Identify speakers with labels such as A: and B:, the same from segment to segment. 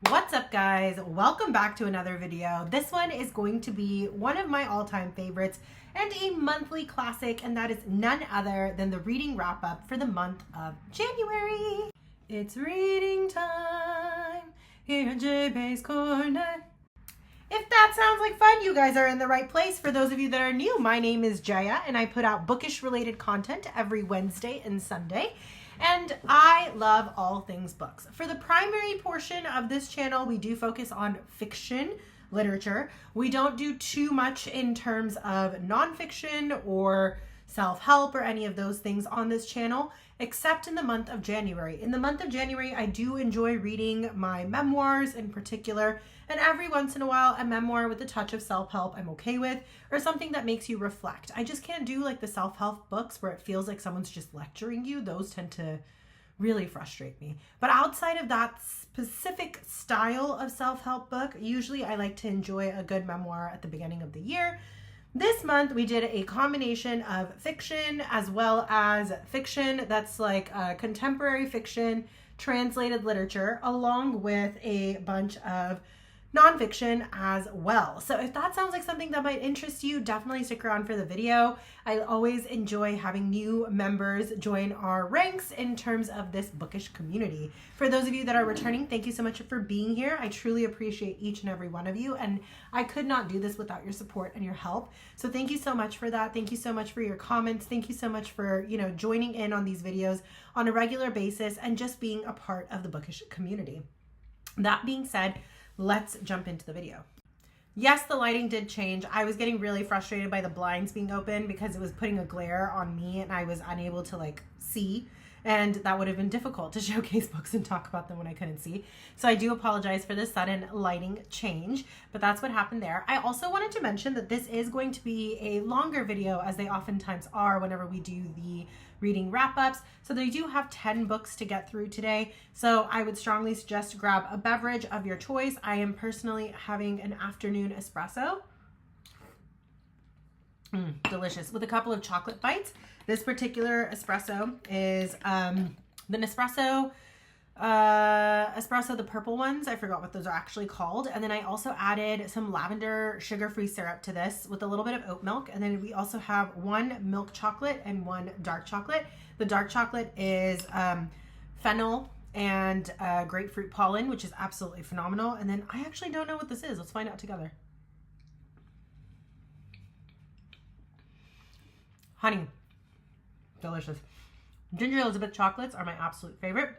A: What's up, guys? Welcome back to another video. This one is going to be one of my all-time favorites and a monthly classic, and that is none other than the reading wrap-up for the month of January. It's reading time here at JB's Corner. If that sounds like fun, you guys are in the right place. For those of you that are new, my name is Jaya, and I put out bookish-related content every Wednesday and Sunday. And I love all things books. For the primary portion of this channel, we do focus on fiction literature. We don't do too much in terms of nonfiction or self-help or any of those things on this channel, except in the month of January. In the month of January, I do enjoy reading my memoirs in particular, and every once in a while, a memoir with a touch of self-help I'm okay with, or something that makes you reflect. I just can't do like the self-help books where it feels like someone's just lecturing you. Those tend to really frustrate me. But outside of that specific style of self-help book, usually I like to enjoy a good memoir at the beginning of the year. This month we did a combination of fiction as well as fiction that's like contemporary fiction, translated literature, along with a bunch of nonfiction as well. So if that sounds like something that might interest you, definitely stick around for the video. I always enjoy having new members join our ranks in terms of this bookish community. For those of you that are returning, thank you so much for being here. I truly appreciate each and every one of you, and I could not do this without your support and your help. So thank you so much for that. Thank you so much for your comments. Thank you so much for, joining in on these videos on a regular basis and just being a part of the bookish community. That being said, let's jump into the video. Yes, the lighting did change. I was getting really frustrated by the blinds being open because it was putting a glare on me and I was unable to see, and that would have been difficult to showcase books and talk about them when I couldn't see. So I do apologize for the sudden lighting change, but that's what happened there. I also wanted to mention that this is going to be a longer video, as they oftentimes are whenever we do the reading wrap-ups. So they do have 10 books to get through today. So I would strongly suggest grab a beverage of your choice. I am personally having an afternoon espresso. Delicious, with a couple of chocolate bites. This particular espresso is the Nespresso espresso, the purple ones. I forgot what those are actually called. And then I also added some lavender sugar-free syrup to this with a little bit of oat milk. And then we also have one milk chocolate and one dark chocolate. The dark chocolate is fennel and grapefruit pollen, which is absolutely phenomenal. And then I actually don't know what this is. Let's find out together. Honey. Delicious. Ginger Elizabeth chocolates are my absolute favorite.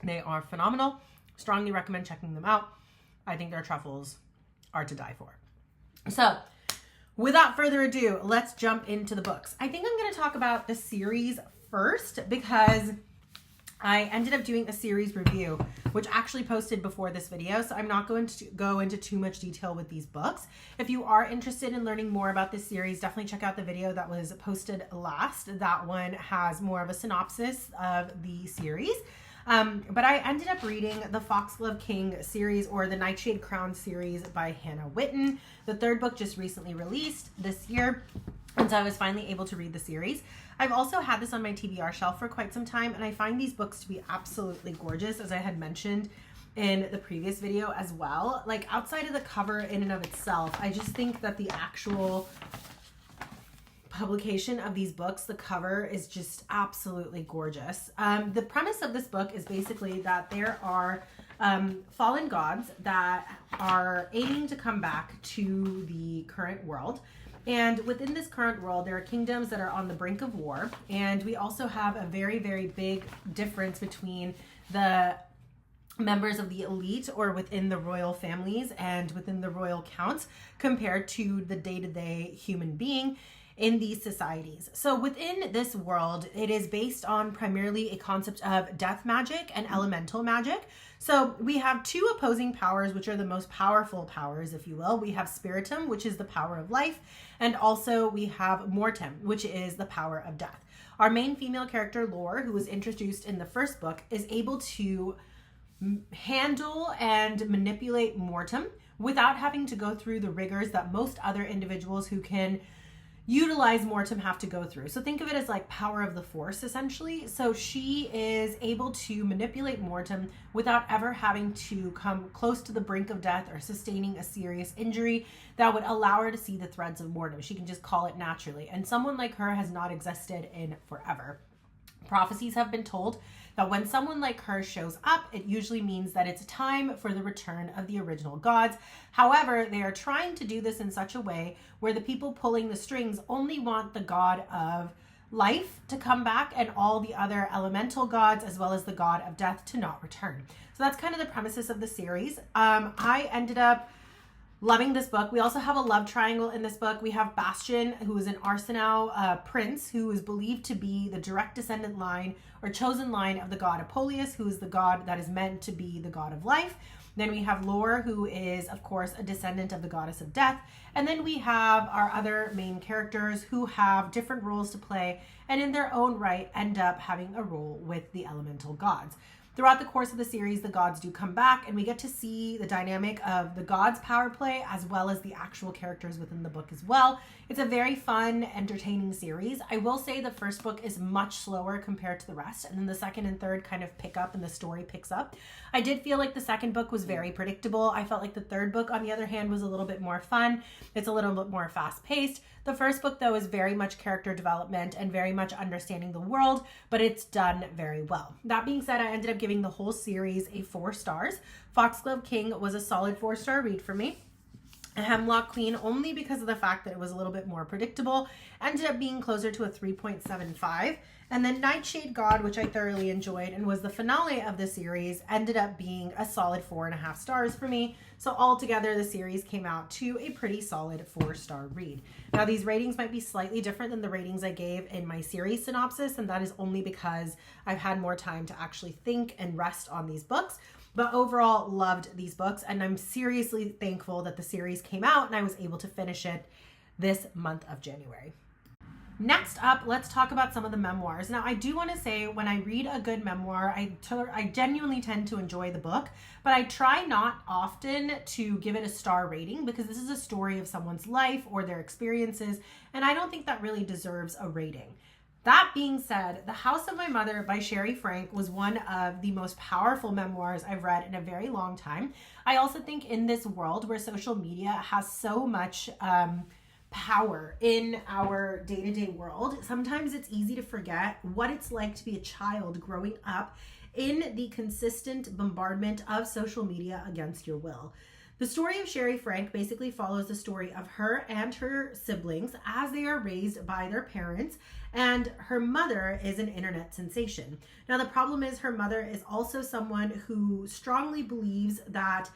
A: They are phenomenal. Strongly recommend checking them out. I think their truffles are to die for. So without further ado, let's jump into the books. I think I'm going to talk about the series first because I ended up doing a series review, which actually posted before this video. So I'm not going to go into too much detail with these books. If you are interested in learning more about this series, definitely check out the video that was posted last. That one has more of a synopsis of the series. But I ended up reading the Foxglove King series, or the Nightshade Crown series by Hannah Whitten. The third book just recently released this year, and so I was finally able to read the series. I've also had this on my TBR shelf for quite some time, and I find these books to be absolutely gorgeous, as I had mentioned in the previous video as well. Like, outside of the cover in and of itself, I just think that the actual publication of these books, the cover is just absolutely gorgeous. The premise of this book is basically that there are fallen gods that are aiming to come back to the current world. And within this current world, there are kingdoms that are on the brink of war. And we also have a very, very big difference between the members of the elite, or within the royal families and within the royal counts, compared to the day-to-day human being in these societies. So within this world, it is based on primarily a concept of death magic and elemental magic. So we have two opposing powers, which are the most powerful powers, if you will. We have Spiritum, which is the power of life, and also we have Mortem, which is the power of death. Our main female character, Laurie, who was introduced in the first book, is able to handle and manipulate Mortem without having to go through the rigors that most other individuals who can utilize Mortem have to go through. So think of it as like power of the force, essentially. So she is able to manipulate Mortem without ever having to come close to the brink of death or sustaining a serious injury that would allow her to see the threads of Mortem. She can just call it naturally. And someone like her has not existed in forever. Prophecies have been told that when someone like her shows up, it usually means that it's time for the return of the original gods. However, they are trying to do this in such a way where the people pulling the strings only want the god of life to come back and all the other elemental gods as well as the god of death to not return. So that's kind of the premises of the series. I ended up loving this book. We also have a love triangle in this book. We have Bastion, who is an Arsenal prince, who is believed to be the direct descendant line or chosen line of the god Apollonius, who is the god that is meant to be the god of life. Then we have Laurie, who is, of course, a descendant of the goddess of death. And then we have our other main characters who have different roles to play and in their own right end up having a role with the elemental gods. Throughout the course of the series, the gods do come back and we get to see the dynamic of the gods' power play as well as the actual characters within the book as well. It's a very fun, entertaining series. I will say the first book is much slower compared to the rest, and then the second and third kind of pick up and the story picks up. I did feel like the second book was very predictable. I felt like the third book, on the other hand, was a little bit more fun. It's a little bit more fast-paced. The first book, though, is very much character development and very much understanding the world, but it's done very well. That being said, I ended up giving the whole series a 4 stars. Foxglove King was a solid 4-star read for me. Hemlock Queen, only because of the fact that it was a little bit more predictable, ended up being closer to a 3.75. And then Nightshade God, which I thoroughly enjoyed and was the finale of the series, ended up being a solid 4.5 stars for me. So altogether, the series came out to a pretty solid 4-star read. Now, these ratings might be slightly different than the ratings I gave in my series synopsis, and that is only because I've had more time to actually think and rest on these books. But overall, loved these books, and I'm seriously thankful that the series came out and I was able to finish it this month of January. Next up, let's talk about some of the memoirs. Now, I do want to say when I read a good memoir, I genuinely tend to enjoy the book, but I try not often to give it a star rating because this is a story of someone's life or their experiences, and I don't think that really deserves a rating. That being said, The House of My Mother by Shari Franke was one of the most powerful memoirs I've read in a very long time. I also think in this world where social media has so much power in our day-to-day world, sometimes it's easy to forget what it's like to be a child growing up in the consistent bombardment of social media against your will. The story of Shari Franke basically follows the story of her and her siblings as they are raised by their parents, and her mother is an internet sensation. Now, the problem is her mother is also someone who strongly believes that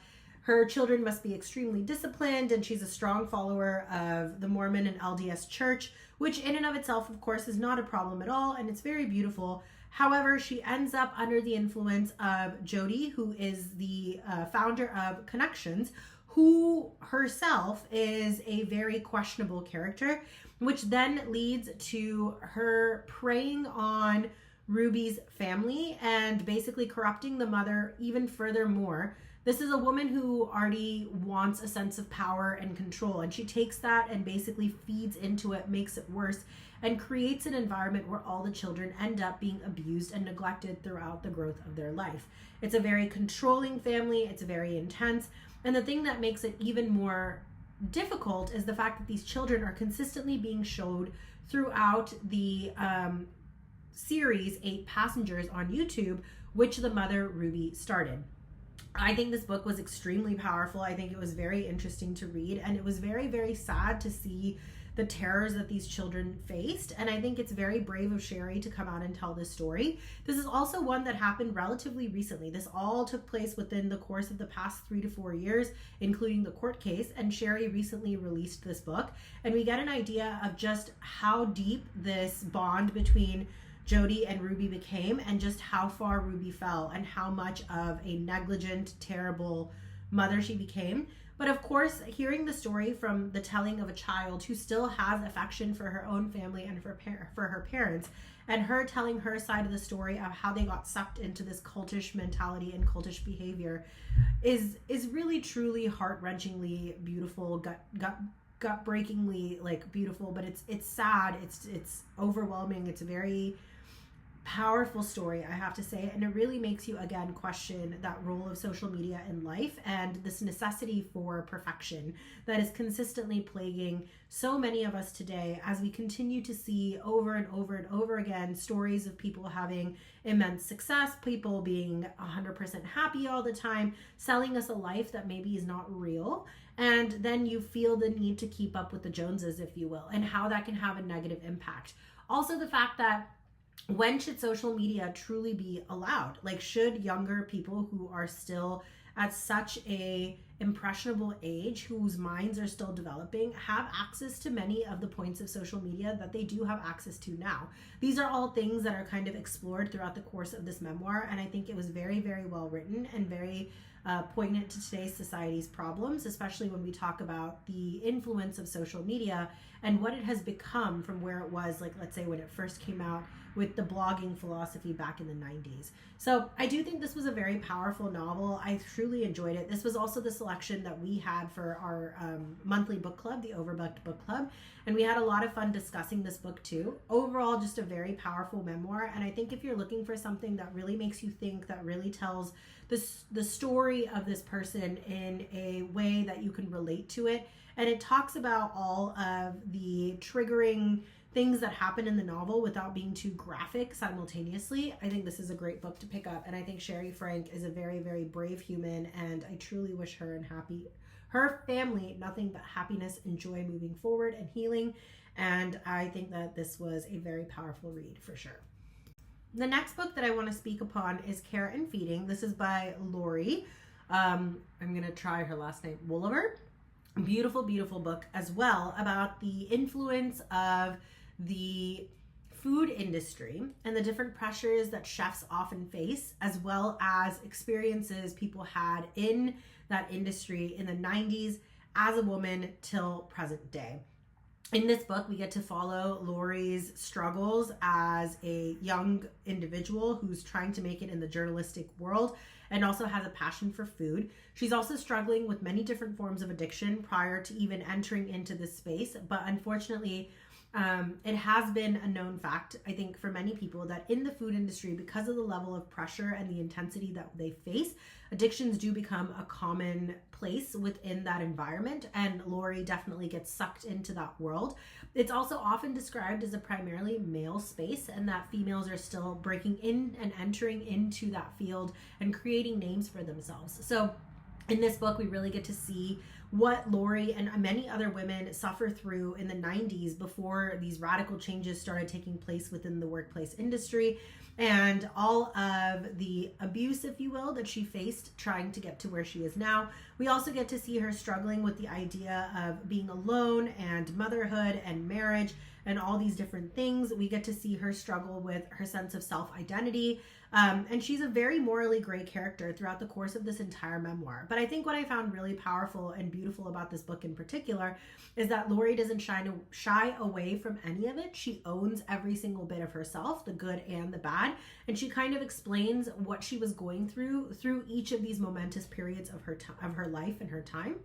A: her children must be extremely disciplined, and she's a strong follower of the Mormon and LDS church, which in and of itself, of course, is not a problem at all, and it's very beautiful. However, she ends up under the influence of Jody, who is the founder of Connections, who herself is a very questionable character, which then leads to her preying on Ruby's family and basically corrupting the mother even furthermore. This is a woman who already wants a sense of power and control, and she takes that and basically feeds into it, makes it worse, and creates an environment where all the children end up being abused and neglected throughout the growth of their life. It's a very controlling family, it's very intense, and the thing that makes it even more difficult is the fact that these children are consistently being showed throughout the series 8 Passengers on YouTube, which the mother Ruby started. I think this book was extremely powerful. I think it was very interesting to read, and it was very, very sad to see the terrors that these children faced, and I think it's very brave of Shari to come out and tell this story. This is also one that happened relatively recently. This all took place within the course of the past 3 to 4 years, including the court case, and Shari recently released this book, and we get an idea of just how deep this bond between Jody and Ruby became, and just how far Ruby fell, and how much of a negligent, terrible mother she became. But of course, hearing the story from the telling of a child who still has affection for her own family and for her parents, and her telling her side of the story of how they got sucked into this cultish mentality and cultish behavior is really truly heart-wrenchingly beautiful, gut-breakingly like beautiful, but it's sad, it's overwhelming, it's a very powerful story, I have to say, and it really makes you again question that role of social media in life and this necessity for perfection that is consistently plaguing so many of us today, as we continue to see over and over and over again stories of people having immense success, people being 100% happy all the time, selling us a life that maybe is not real, and then you feel the need to keep up with the Joneses, if you will, and how that can have a negative impact. Also, the fact that when should social media truly be allowed? Like, should younger people who are still at such a impressionable age, whose minds are still developing, have access to many of the points of social media that they do have access to now? These are all things that are kind of explored throughout the course of this memoir, and I think it was very, very well written and very poignant to today's society's problems, especially when we talk about the influence of social media and what it has become from where it was, like, let's say when it first came out with the blogging philosophy back in the 90s. So I do think this was a very powerful novel. I truly enjoyed it. This was also the selection that we had for our monthly book club, the Overbooked Book Club, and we had a lot of fun discussing this book too. Overall, just a very powerful memoir, and I think if you're looking for something that really makes you think, that really tells the story of this person in a way that you can relate to it, and it talks about all of the triggering things that happen in the novel without being too graphic simultaneously, I think this is a great book to pick up. And I think Shari Franke is a very, very brave human, and I truly wish her and her family nothing but happiness and joy moving forward and healing. And I think that this was a very powerful read for sure. The next book that I want to speak upon is Care and Feeding. This is by Laurie. I'm going to try her last name, Woolever. Beautiful, beautiful book as well about the influence of the food industry and the different pressures that chefs often face, as well as experiences people had in that industry in the 90s as a woman till present day. In this book, we get to follow Laurie's struggles as a young individual who's trying to make it in the journalistic world and also has a passion for food. She's also struggling with many different forms of addiction prior to even entering into this space, but unfortunately, it has been a known fact, I think, for many people that in the food industry, because of the level of pressure and the intensity that they face, addictions do become a common place within that environment, and Laurie definitely gets sucked into that world. It's also often described as a primarily male space, and that females are still breaking in and entering into that field and creating names for themselves. So in this book, we really get to see what Laurie and many other women suffer through in the 90s before these radical changes started taking place within the workplace industry, and all of the abuse, if you will, that she faced trying to get to where she is now. We also get to see her struggling with the idea of being alone and motherhood and marriage and all these different things. We get to see her struggle with her sense of self-identity. And she's a very morally gray character throughout the course of this entire memoir. But I think what I found really powerful and beautiful about this book in particular is that Laurie doesn't shy away from any of it. She owns every single bit of herself, the good and the bad. And she kind of explains what she was going through each of these momentous periods of her life and her time.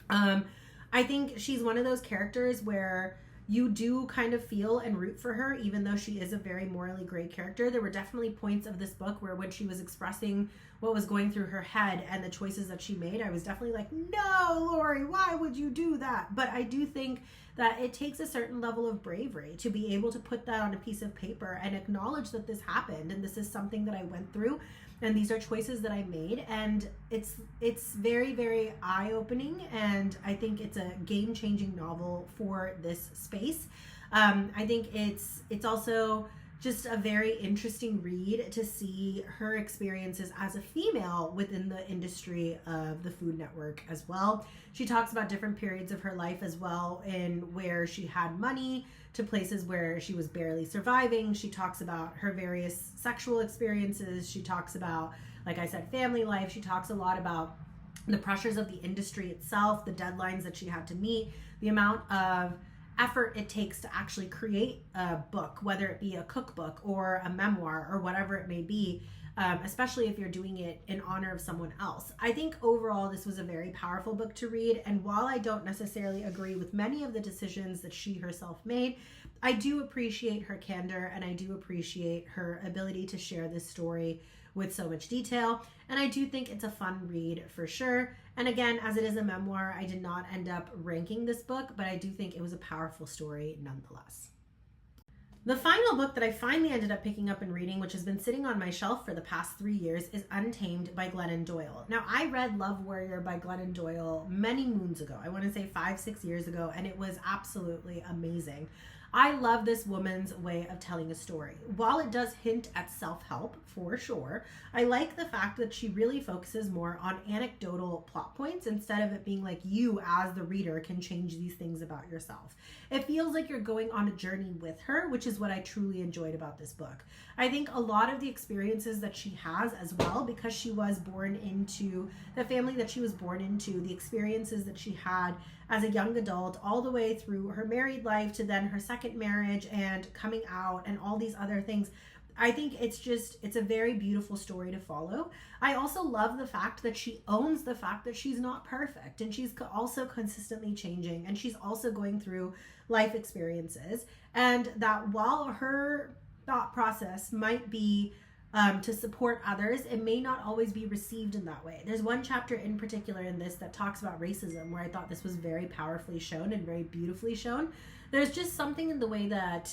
A: I think she's one of those characters where you do kind of feel and root for her, even though she is a very morally gray character. There were definitely points of this book where when she was expressing what was going through her head and the choices that she made, I was definitely like, no, Laurie, why would you do that? But I do think that it takes a certain level of bravery to be able to put that on a piece of paper and acknowledge that this happened and this is something that I went through and these are choices that I made. And it's very, very eye-opening, and I think it's a game-changing novel for this space. I think it's also just a very interesting read to see her experiences as a female within the industry of the Food Network as well. She talks about different periods of her life as well, in where she had money to places where she was barely surviving. She talks about her various sexual experiences. She talks about, like I said, family life. She talks a lot about the pressures of the industry itself, the deadlines that she had to meet, the amount of effort it takes to actually create a book, whether it be a cookbook or a memoir or whatever it may be. especially if you're doing it in honor of someone else. I think overall this was a very powerful book to read, and while I don't necessarily agree with many of the decisions that she herself made, I do appreciate her candor, and I do appreciate her ability to share this story with so much detail, and I do think it's a fun read for sure. And again, as it is a memoir, I did not end up ranking this book, but I do think it was a powerful story nonetheless. The final book that I finally ended up picking up and reading, which has been sitting on my shelf for the past 3 years, is Untamed by Glennon Doyle. Now, I read Love Warrior by Glennon Doyle many moons ago. I want to say 5-6 years ago, and it was absolutely amazing. I love this woman's way of telling a story. While it does hint at self-help, for sure, I like the fact that she really focuses more on anecdotal plot points instead of it being like you as the reader can change these things about yourself. It feels like you're going on a journey with her, which is what I truly enjoyed about this book. I think a lot of the experiences that she has as well, because she was born into the family that she was born into, the experiences that she had as a young adult all the way through her married life to then her second marriage and coming out and all these other things. I think it's a very beautiful story to follow. I also love the fact that she owns the fact that she's not perfect, and she's also consistently changing, and she's also going through life experiences, and that while her thought process might be to support others, it may not always be received in that way. There's one chapter in particular in this that talks about racism where I thought this was very powerfully shown and very beautifully shown. There's just something in the way that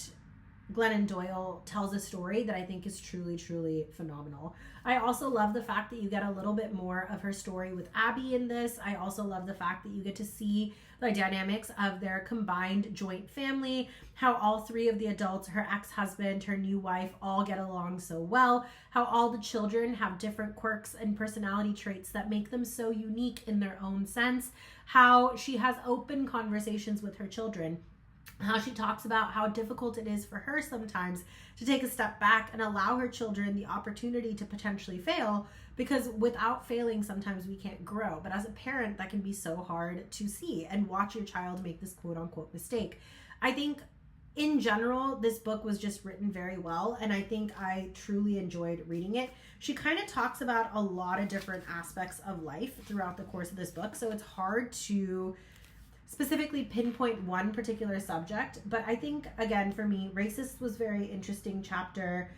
A: Glennon Doyle tells a story that I think is truly, truly phenomenal. I also love the fact that you get a little bit more of her story with Abby in this. I also love the fact that you get to see the dynamics of their combined joint family, how all three of the adults, her ex-husband, her new wife, all get along so well, how all the children have different quirks and personality traits that make them so unique in their own sense, how she has open conversations with her children, how she talks about how difficult it is for her sometimes to take a step back and allow her children the opportunity to potentially fail, because without failing, sometimes we can't grow. But as a parent, that can be so hard to see and watch your child make this quote unquote mistake. I think in general, this book was just written very well, and I think I truly enjoyed reading it. She kind of talks about a lot of different aspects of life throughout the course of this book, so it's hard to specifically pinpoint one particular subject. But I think, again, for me, Racist was a very interesting chapter.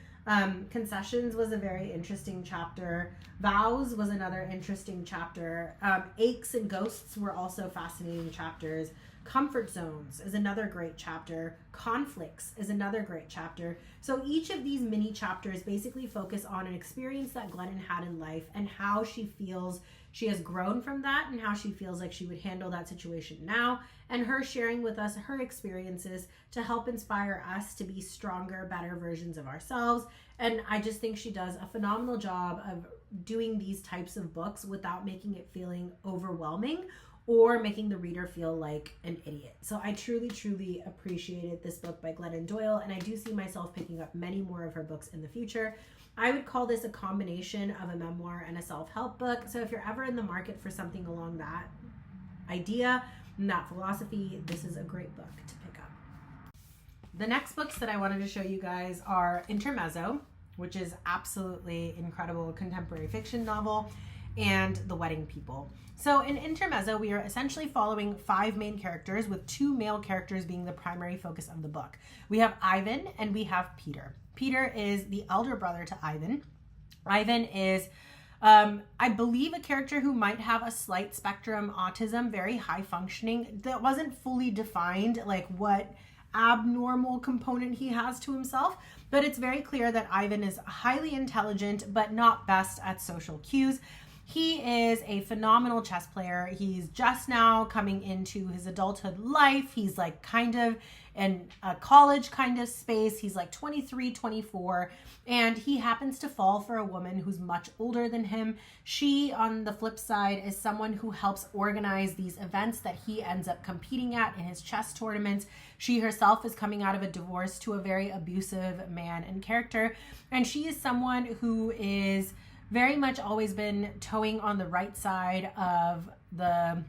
A: Concessions was a very interesting chapter. Vows was another interesting chapter. Aches and Ghosts were also fascinating chapters. Comfort Zones is another great chapter. Conflicts is another great chapter. So each of these mini chapters basically focus on an experience that Glennon had in life and how she feels she has grown from that and how she feels like she would handle that situation now, and her sharing with us her experiences to help inspire us to be stronger, better versions of ourselves. And I just think she does a phenomenal job of doing these types of books without making it feeling overwhelming or making the reader feel like an idiot. So I truly, truly appreciated this book by Glennon Doyle, and I do see myself picking up many more of her books in the future. I would call this a combination of a memoir and a self-help book. So if you're ever in the market for something along that idea and that philosophy, this is a great book to pick up. The next books that I wanted to show you guys are Intermezzo, which is absolutely incredible contemporary fiction novel, and The Wedding People. So in Intermezzo, we are essentially following 5 main characters, with 2 male characters being the primary focus of the book. We have Ivan and we have Peter. Peter is the elder brother to Ivan. Ivan is, I believe, a character who might have a slight spectrum autism, very high functioning. That wasn't fully defined, like what abnormal component he has to himself, but it's very clear that Ivan is highly intelligent, but not best at social cues. He is a phenomenal chess player. He's just now coming into his adulthood life. He's like kind of in a college kind of space. He's like 23, 24, and he happens to fall for a woman who's much older than him. She, on the flip side, is someone who helps organize these events that he ends up competing at in his chess tournaments. She herself is coming out of a divorce to a very abusive man and character, and she is someone who is very much always been towing on the right side of the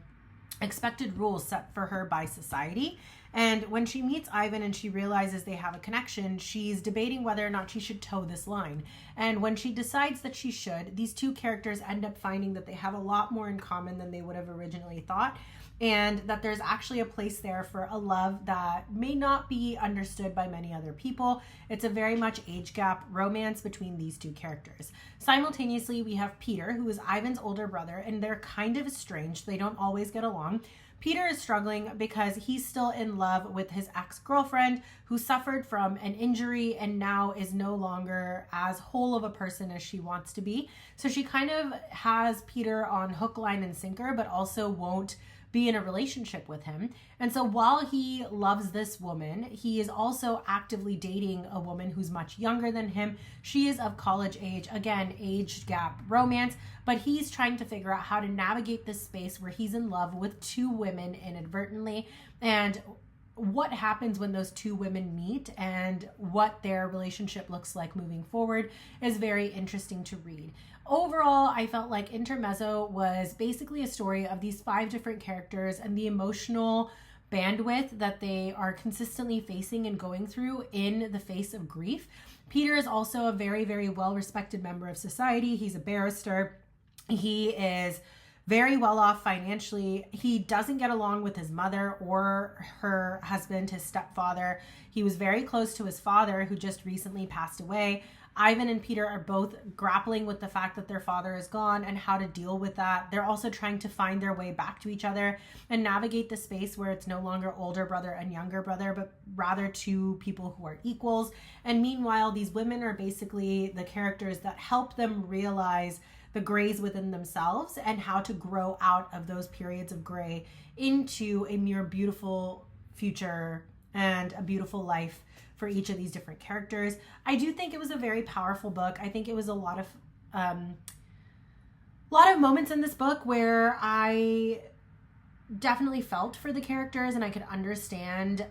A: expected rules set for her by society. And when she meets Ivan and she realizes they have a connection, she's debating whether or not she should toe this line. And when she decides that she should, these two characters end up finding that they have a lot more in common than they would have originally thought, and that there's actually a place there for a love that may not be understood by many other people. It's a very much age gap romance between these two characters. Simultaneously, we have Peter, who is Ivan's older brother, and they're kind of estranged. They don't always get along. Peter is struggling because he's still in love with his ex-girlfriend who suffered from an injury and now is no longer as whole of a person as she wants to be. So she kind of has Peter on hook, line, and sinker, but also won't be in a relationship with him. And so while he loves this woman, he is also actively dating a woman who's much younger than him. She is of college age, again, age gap romance, but he's trying to figure out how to navigate this space where he's in love with two women inadvertently, and what happens when those two women meet and what their relationship looks like moving forward is very interesting to read. Overall, I felt like Intermezzo was basically a story of these 5 different characters and the emotional bandwidth that they are consistently facing and going through in the face of grief. Peter is also a very, very well-respected member of society. He's a barrister. He is very well off financially. He doesn't get along with his mother or her husband, his stepfather. He was very close to his father, who just recently passed away. Ivan and Peter are both grappling with the fact that their father is gone and how to deal with that. They're also trying to find their way back to each other and navigate the space where it's no longer older brother and younger brother, but rather two people who are equals. And meanwhile, these women are basically the characters that help them realize the grays within themselves and how to grow out of those periods of gray into a more beautiful future and a beautiful life for each of these different characters. I do think it was a very powerful book. I think it was a lot of moments in this book where I definitely felt for the characters and I could understand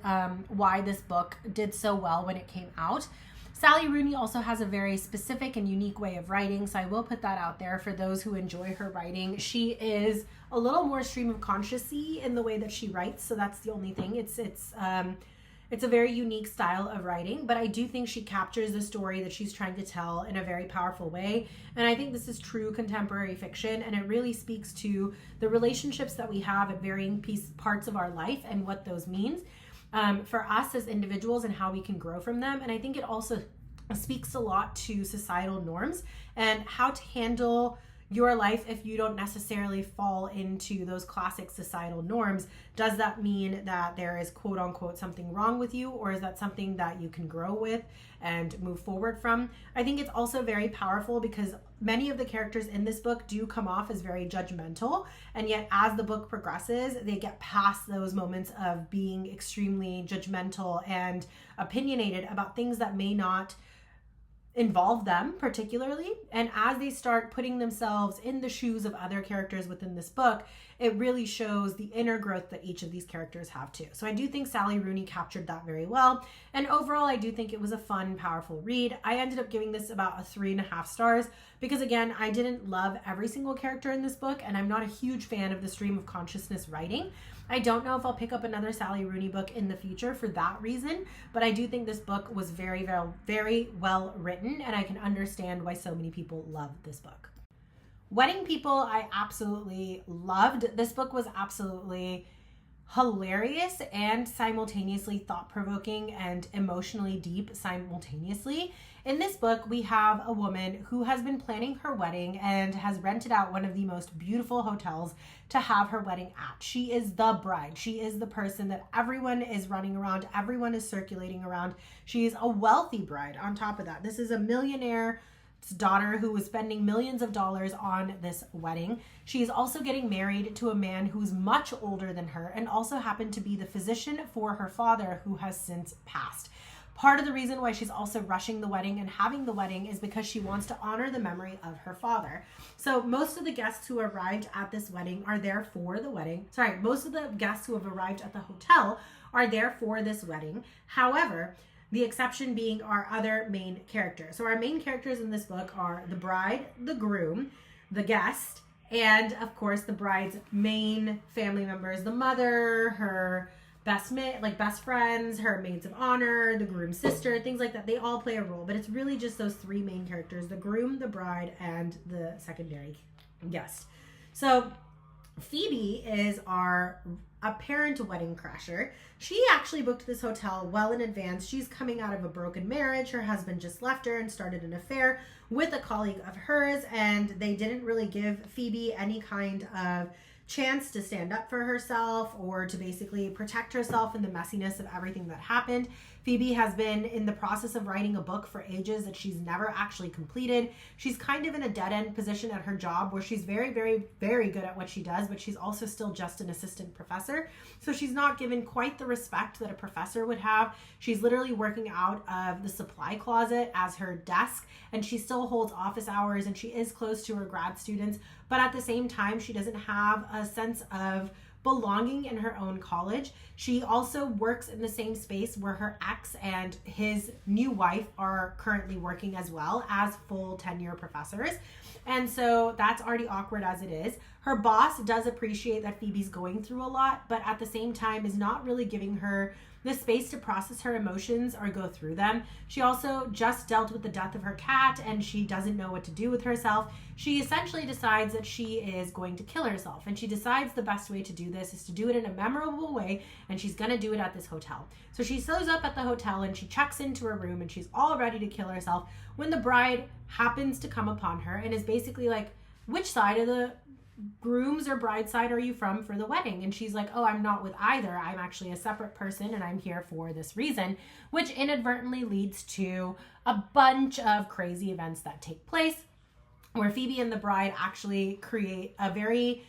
A: why this book did so well when it came out. Sally Rooney also has a very specific and unique way of writing, so I will put that out there for those who enjoy her writing. She is a little more stream of consciousness-y in the way that she writes, so that's the only thing. It's a very unique style of writing, but I do think she captures the story that she's trying to tell in a very powerful way. And I think this is true contemporary fiction, and it really speaks to the relationships that we have at varying parts of our life and what those means for us as individuals and how we can grow from them. And I think it also speaks a lot to societal norms and how to handle your life if you don't necessarily fall into those classic societal norms. Does that mean that there is quote unquote something wrong with you, or is that something that you can grow with and move forward from? I think it's also very powerful because many of the characters in this book do come off as very judgmental, and yet as the book progresses, they get past those moments of being extremely judgmental and opinionated about things that may not involve them particularly. And as they start putting themselves in the shoes of other characters within this book, it really shows the inner growth that each of these characters have too. So I do think Sally Rooney captured that very well. And overall, I do think it was a fun, powerful read. I ended up giving this about a 3.5 stars because, again, I didn't love every single character in this book, and I'm not a huge fan of the stream of consciousness writing. I don't know if I'll pick up another Sally Rooney book in the future for that reason, but I do think this book was very, very, very well written, and I can understand why so many people love this book. Wedding People, I absolutely loved. This book was absolutely hilarious and simultaneously thought-provoking and emotionally deep simultaneously. In this book, we have a woman who has been planning her wedding and has rented out one of the most beautiful hotels to have her wedding at. She is the bride. She is the person that everyone is running around. Everyone is circulating around. She is a wealthy bride on top of that. This is a millionaire's daughter who was spending millions of dollars on this wedding. She is also getting married to a man who's much older than her and also happened to be the physician for her father, who has since passed. Part of the reason why she's also rushing the wedding and having the wedding is because she wants to honor the memory of her father. So most of the guests who arrived at this wedding are there for the wedding. Sorry, most of the guests who have arrived at the hotel are there for this wedding. However, the exception being our other main characters. So our main characters in this book are the bride, the groom, the guest, and of course the bride's main family members, the mother, her best friends, her maids of honor, the groom's sister, things like that. They all play a role, but it's really just those three main characters: the groom, the bride, and the secondary guest. So Phoebe is our apparent wedding crasher. She actually booked this hotel well in advance. She's coming out of a broken marriage. Her husband just left her and started an affair with a colleague of hers, and they didn't really give Phoebe any kind of chance to stand up for herself or to basically protect herself in the messiness of everything that happened. Phoebe has been in the process of writing a book for ages that she's never actually completed. She's kind of in a dead-end position at her job where she's very, very, very good at what she does, but she's also still just an assistant professor. So she's not given quite the respect that a professor would have. She's literally working out of the supply closet as her desk, and she still holds office hours, and she is close to her grad students, but at the same time, she doesn't have a sense of belonging in her own college. She also works in the same space where her ex and his new wife are currently working as well as full tenure professors. And so that's already awkward as it is. Her boss does appreciate that Phoebe's going through a lot, but at the same time is not really giving her the space to process her emotions or go through them. She also just dealt with the death of her cat, and she doesn't know what to do with herself. She essentially decides that she is going to kill herself, and she decides the best way to do this is to do it in a memorable way, and she's going to do it at this hotel. So she shows up at the hotel and she checks into her room, and she's all ready to kill herself when the bride happens to come upon her and is basically like, which side of the groom's or bride's side are you from for the wedding? And she's like, oh, I'm not with either. I'm actually a separate person, and I'm here for this reason, which inadvertently leads to a bunch of crazy events that take place where Phoebe and the bride actually create a very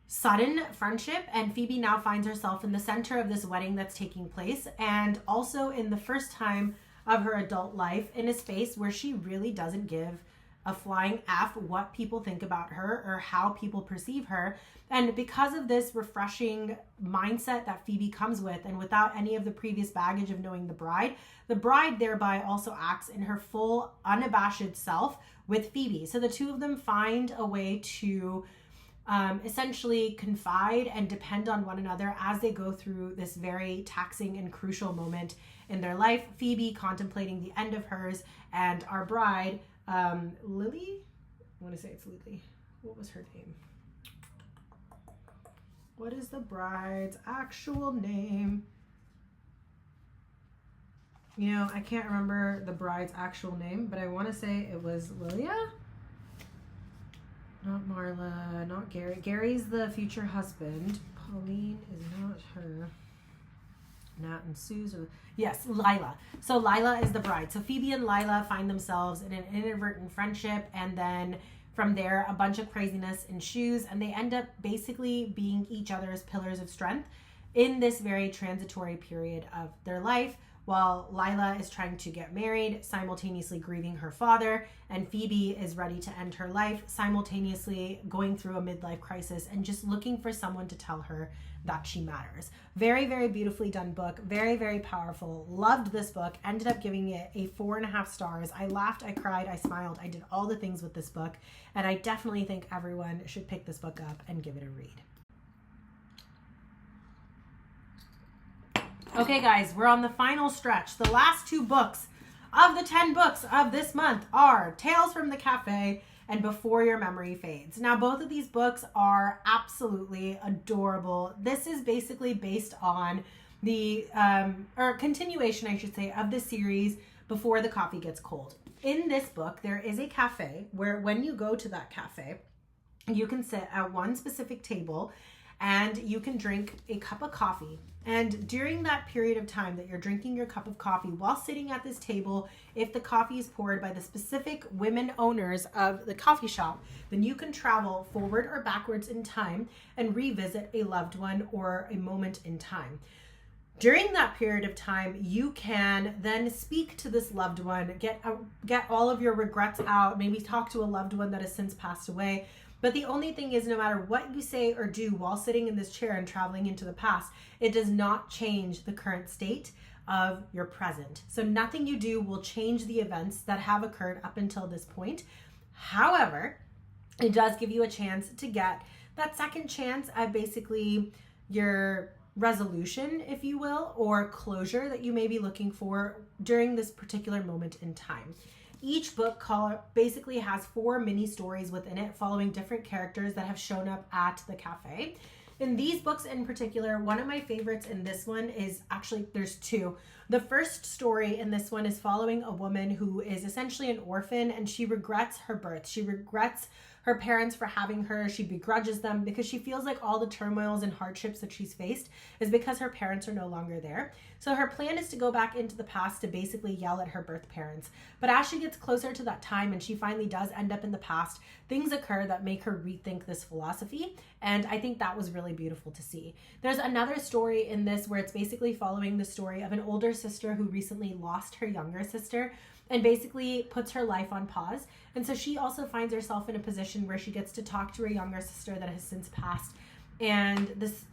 A: sudden friendship, and Phoebe now finds herself in the center of this wedding that's taking place, and also in the first time of her adult life in a space where she really doesn't give a flying F what people think about her or how people perceive her. And because of this refreshing mindset that Phoebe comes with, and without any of the previous baggage of knowing the bride thereby also acts in her full unabashed self with Phoebe. So the two of them find a way to essentially confide and depend on one another as they go through this very taxing and crucial moment in their life. Phoebe contemplating the end of hers, and our bride, Lily? I want to say it's Lily. What was her name? What is the bride's actual name? You know, I can't remember the bride's actual name, but I want to say it was Lilia? Not Marla, not Gary. Gary's the future husband. Pauline is not her. Nat and Suze. Yes, Lila. So Lila is the bride. So Phoebe and Lila find themselves in an inadvertent friendship, and then from there a bunch of craziness ensues, and they end up basically being each other's pillars of strength in this very transitory period of their life, while Lila is trying to get married, simultaneously grieving her father, and Phoebe is ready to end her life, simultaneously going through a midlife crisis and just looking for someone to tell her that she matters. Very, very beautifully done book. Very, very powerful. Loved this book. Ended up giving it a 4.5 stars. I laughed, I cried, I smiled. I did all the things with this book, and I definitely think everyone should pick this book up and give it a read. Okay, guys, we're on the final stretch. The last 2 books of the 10 books of this month are Tales from the Cafe and Before Your Memory Fades. Now, both of these books are absolutely adorable. This is basically based on the, or continuation, I should say, of the series Before the Coffee Gets Cold. In this book, there is a cafe where when you go to that cafe, you can sit at one specific table and you can drink a cup of coffee. And during that period of time that you're drinking your cup of coffee while sitting at this table, if the coffee is poured by the specific women owners of the coffee shop, then you can travel forward or backwards in time and revisit a loved one or a moment in time. During that period of time, you can then speak to this loved one, get all of your regrets out, maybe talk to a loved one that has since passed away. But the only thing is, no matter what you say or do while sitting in this chair and traveling into the past, it does not change the current state of your present. So nothing you do will change the events that have occurred up until this point. However, it does give you a chance to get that second chance at basically your resolution, if you will, or closure that you may be looking for during this particular moment in time. Each book basically has 4 mini stories within it following different characters that have shown up at the cafe. In these books in particular, one of my favorites in this one is actually, there's 2. The first story in this one is following a woman who is essentially an orphan, and she regrets her birth. She regrets her parents for having her. She begrudges them because she feels like all the turmoils and hardships that she's faced is because her parents are no longer there. So her plan is to go back into the past to basically yell at her birth parents. But as she gets closer to that time and she finally does end up in the past, things occur that make her rethink this philosophy. And I think that was really beautiful to see. There's another story in this where it's basically following the story of an older sister who recently lost her younger sister and basically puts her life on pause. And so she also finds herself in a position where she gets to talk to her younger sister that has since passed. And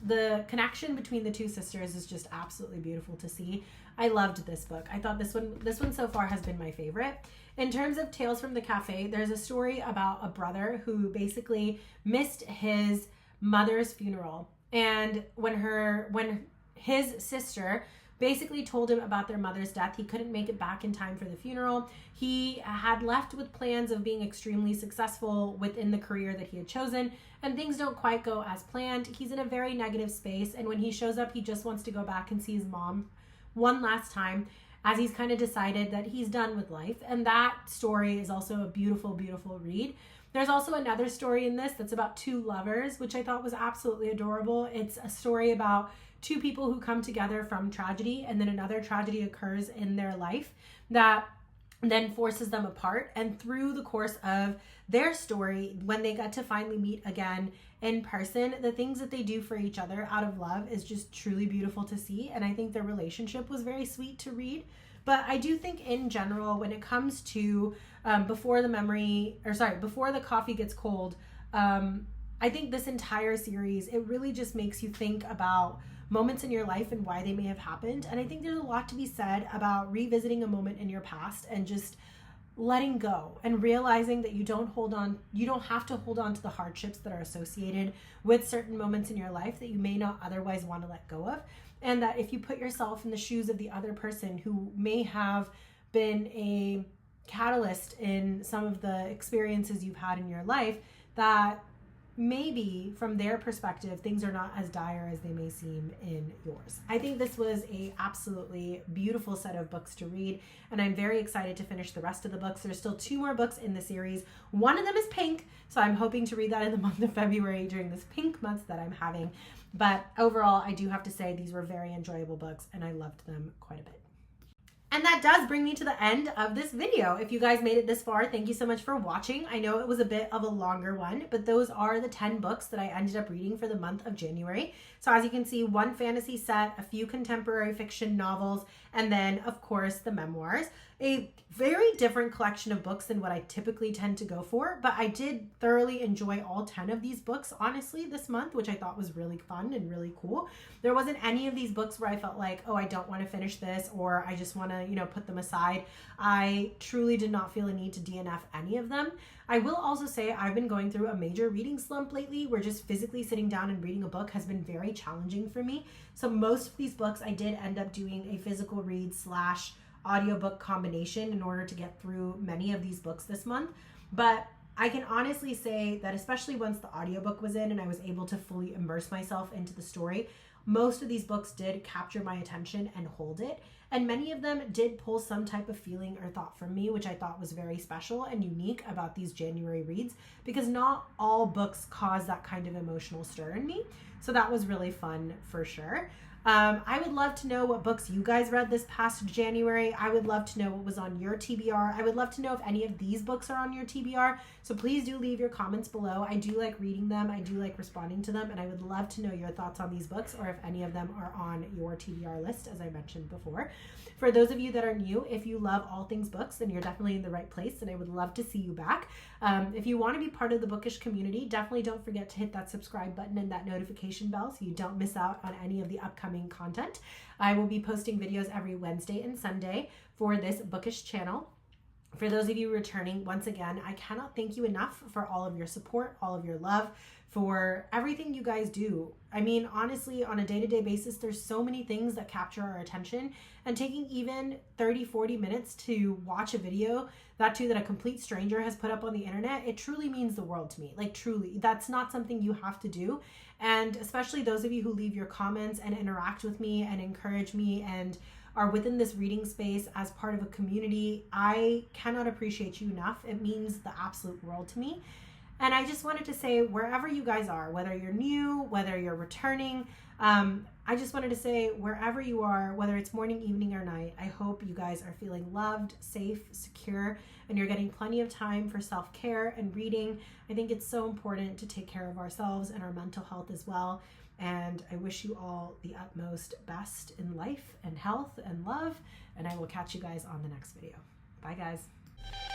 A: the connection between the 2 sisters is just absolutely beautiful to see. I loved this book. I thought this one so far has been my favorite. In terms of Tales from the Cafe, there's a story about a brother who basically missed his mother's funeral. And when his sister basically told him about their mother's death, he couldn't make it back in time for the funeral. He had left with plans of being extremely successful within the career that he had chosen, and things don't quite go as planned. He's in a very negative space, and when he shows up, he just wants to go back and see his mom one last time, as he's kind of decided that he's done with life. And that story is also a beautiful, beautiful read. There's also another story in this that's about 2 lovers, which I thought was absolutely adorable. It's a story about 2 people who come together from tragedy, and then another tragedy occurs in their life that then forces them apart. And through the course of their story, when they get to finally meet again in person, the things that they do for each other out of love is just truly beautiful to see. And I think their relationship was very sweet to read. But I do think in general, when it comes to Before the Coffee Gets Cold, I think this entire series, it really just makes you think about moments in your life and why they may have happened. And I think there's a lot to be said about revisiting a moment in your past and just letting go and realizing that you don't have to hold on to the hardships that are associated with certain moments in your life that you may not otherwise want to let go of. And that if you put yourself in the shoes of the other person who may have been a catalyst in some of the experiences you've had in your life, that maybe from their perspective, things are not as dire as they may seem in yours. I think this was a absolutely beautiful set of books to read, and I'm very excited to finish the rest of the books. There's still 2 more books in the series. One of them is pink, so I'm hoping to read that in the month of February during this pink month that I'm having. But overall, I do have to say these were very enjoyable books, and I loved them quite a bit. And that does bring me to the end of this video. If you guys made it this far, thank you so much for watching. I know it was a bit of a longer one, but those are the 10 books that I ended up reading for the month of January. So as you can see, 1 fantasy set, a few contemporary fiction novels, and then of course the memoirs. A very different collection of books than what I typically tend to go for, but I did thoroughly enjoy all 10 of these books, honestly, this month, which I thought was really fun and really cool. There wasn't any of these books where I felt like, oh, I don't want to finish this, or I just want to, put them aside. I truly did not feel a need to DNF any of them. I will also say I've been going through a major reading slump lately, where just physically sitting down and reading a book has been very challenging for me. So most of these books I did end up doing a physical read / audiobook combination in order to get through many of these books this month. But I can honestly say that especially once the audiobook was in and I was able to fully immerse myself into the story, most of these books did capture my attention and hold it. And many of them did pull some type of feeling or thought from me, which I thought was very special and unique about these January reads, because not all books cause that kind of emotional stir in me. So that was really fun for sure. I would love to know what books you guys read this past January. I would love to know what was on your TBR. I would love to know if any of these books are on your TBR. So please do leave your comments below. I do like reading them. I do like responding to them. And I would love to know your thoughts on these books, or if any of them are on your TBR list, as I mentioned before. For those of you that are new, if you love all things books, then you're definitely in the right place, and I would love to see you back. If you want to be part of the bookish community, definitely don't forget to hit that subscribe button and that notification bell so you don't miss out on any of the upcoming content. I will be posting videos every Wednesday and Sunday for this bookish channel. For those of you returning, once again, I cannot thank you enough for all of your support, all of your love, for everything you guys do. I mean, honestly, on a day-to-day basis, there's so many things that capture our attention, and taking even 30-40 minutes to watch a video, that too that a complete stranger has put up on the internet, it truly means the world to me. Like, truly, that's not something you have to do. And especially those of you who leave your comments and interact with me and encourage me and are within this reading space as part of a community, I cannot appreciate you enough. It means the absolute world to me. And I just wanted to say, wherever you guys are, whether you're new, whether you're returning, I just wanted to say, wherever you are, whether it's morning, evening, or night, I hope you guys are feeling loved, safe, secure, and you're getting plenty of time for self-care and reading. I think it's so important to take care of ourselves and our mental health as well. And I wish you all the utmost best in life and health and love. And I will catch you guys on the next video. Bye, guys.